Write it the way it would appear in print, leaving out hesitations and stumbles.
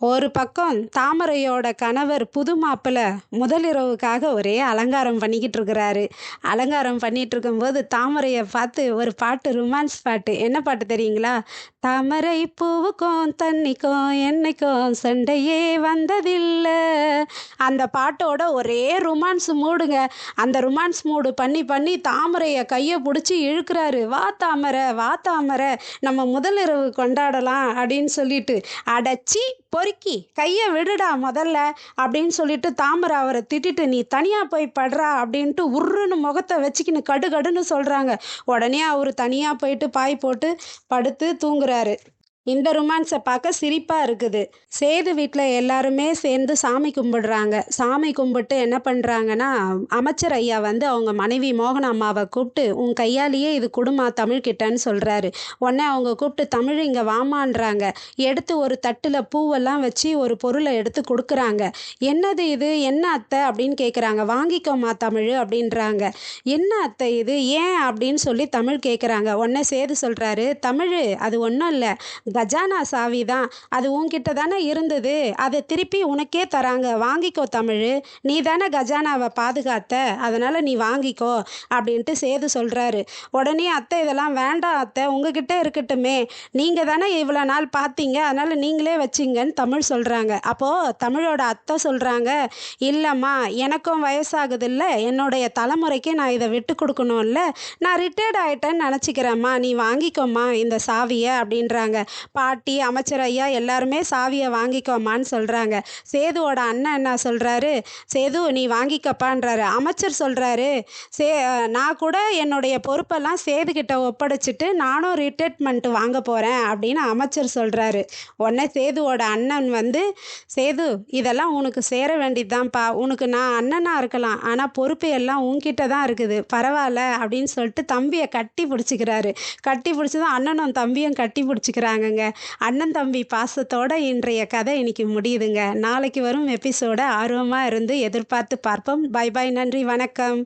ஒரு பக்கம் தாமரையோட கணவர் புது மாப்பிள்ளை முதலிரவுக்காக ஒரே அலங்காரம் பண்ணிக்கிட்டு இருக்கிறாரு. அலங்காரம் பண்ணிட்டு இருக்கும்போது தாமரையை பார்த்து ஒரு பாட்டு, ரொமான்ஸ் பாட்டு. என்ன பாட்டு தெரியுங்களா? தாமரை பூவுக்கும் தண்ணிக்கும் என்னைக்கும் சண்டையே வந்ததில்லை. அந்த பாட்டோட ஒரே ரொமான்ஸ் மூடுங்க. அந்த ரொமான்ஸ் மூடு பண்ணி பண்ணி தாமரையை கையை பிடிச்சி இழுக்கிறாரு. வா தாமரை, வா தாமரை, நம்ம முதலிரவு கொண்டாடலாம் அப்படின்னு சொல்லிட்டு. அடச்சி பொறுக்கி கையை விடுடா முதல்ல அப்படின்னு சொல்லிட்டு தாமரை அவரை திட்டிட்டு, நீ தனியாக போய் படுறா அப்படின்ட்டு உருன்னு முகத்தை வச்சுக்கின்னு கடுகடுன்னு சொல்கிறாங்க. உடனே அவர் தனியாக போயிட்டு பாய் போட்டு படுத்து தூங்குறாரு. இந்த ரொமான்ஸை பார்க்க சிரிப்பாக இருக்குது. சேது வீட்டில் எல்லாருமே சேர்ந்து சாமி கும்பிடுறாங்க. சாமி கும்பிட்டு என்ன பண்ணுறாங்கன்னா, அமைச்சர் ஐயா வந்து அவங்க மனைவி மோகன அம்மாவை கூப்பிட்டு, உன் கையாலேயே இது குடுமா தமிழ்கிட்டன்னு சொல்கிறாரு. உடனே அவங்க கூப்பிட்டு, தமிழ் இங்கே வாமான்றாங்க. எடுத்து ஒரு தட்டில் பூவெல்லாம் வச்சு ஒரு பொருளை எடுத்து கொடுக்குறாங்க. என்னது இது, என்ன அத்தை அப்படின்னு கேட்குறாங்க. வாங்கிக்கோமா தமிழ் அப்படின்றாங்க. என்ன அத்தை இது, ஏன் அப்படின்னு சொல்லி தமிழ் கேட்குறாங்க. உடனே சேது சொல்கிறாரு, தமிழ் அது ஒன்றும் இல்லை, கஜானா சாவி தான், அது உன்கிட்ட தானே இருந்தது, அதை திருப்பி உனக்கே தராங்க, வாங்கிக்கோ தமிழ், நீ தானே கஜானாவை பாதுகாத்த, அதனால் நீ வாங்கிக்கோ அப்படின்ட்டு சேது சொல்கிறாரு. உடனே அத்தை இதெல்லாம் வேண்டாம் அத்தை, உங்ககிட்ட இருக்கட்டுமே, நீங்கள் தானே இவ்வளோ நாள் பார்த்தீங்க, அதனால் நீங்களே வச்சிங்கன்னு தமிழ் சொல்கிறாங்க. அப்போது தமிழோட அத்தை சொல்கிறாங்க, இல்லைம்மா எனக்கும் வயசாகுதில்ல, என்னுடைய தலைமுறைக்கு நான் இதை விட்டு கொடுக்கணும்ல, நான் ரிட்டையர்ட் ஆகிட்டேன்னு நினச்சிக்கிறேம்மா, நீ வாங்கிக்கோம்மா இந்த சாவியை அப்படின்றாங்க. பாட்டி, அமைச்சர் ஐயா எல்லாருமே சாவியை வாங்கிக்கோமான்னு சொல்கிறாங்க. சேதுவோட அண்ணன் என்ன சொல்கிறாரு, சேது நீ வாங்கிக்கப்பான்றாரு. அமைச்சர் சொல்கிறாரு, நான் கூட என்னுடைய பொறுப்பெல்லாம் சேதுக்கிட்ட ஒப்படைச்சிட்டு நானும் ரிட்டையர்மெண்ட் வாங்க போகிறேன் அப்படின்னு அமைச்சர் சொல்கிறாரு. உடனே சேதுவோட அண்ணன் வந்து, சேது இதெல்லாம் உனக்கு சேர வேண்டியதுதான்ப்பா, உனக்கு நான் அண்ணனாக இருக்கலாம், ஆனால் பொறுப்பு எல்லாம் உன்கிட்ட தான் இருக்குது, பரவாயில்ல அப்படின்னு சொல்லிட்டு தம்பியை கட்டி பிடிச்சிக்கிறாரு. கட்டி பிடிச்சதும் அண்ணனும் தம்பியும் கட்டி பிடிச்சிக்கிறாங்கங்க. அண்ணன் தம்பி பாசத்தோட இன்றைய கதை இன்னைக்கு முடியுதுங்க. நாளைக்கு வரும் எபிசோட ஆர்வமாக இருந்து எதிர்பார்த்து பார்ப்போம். பை பாய், நன்றி, வணக்கம்.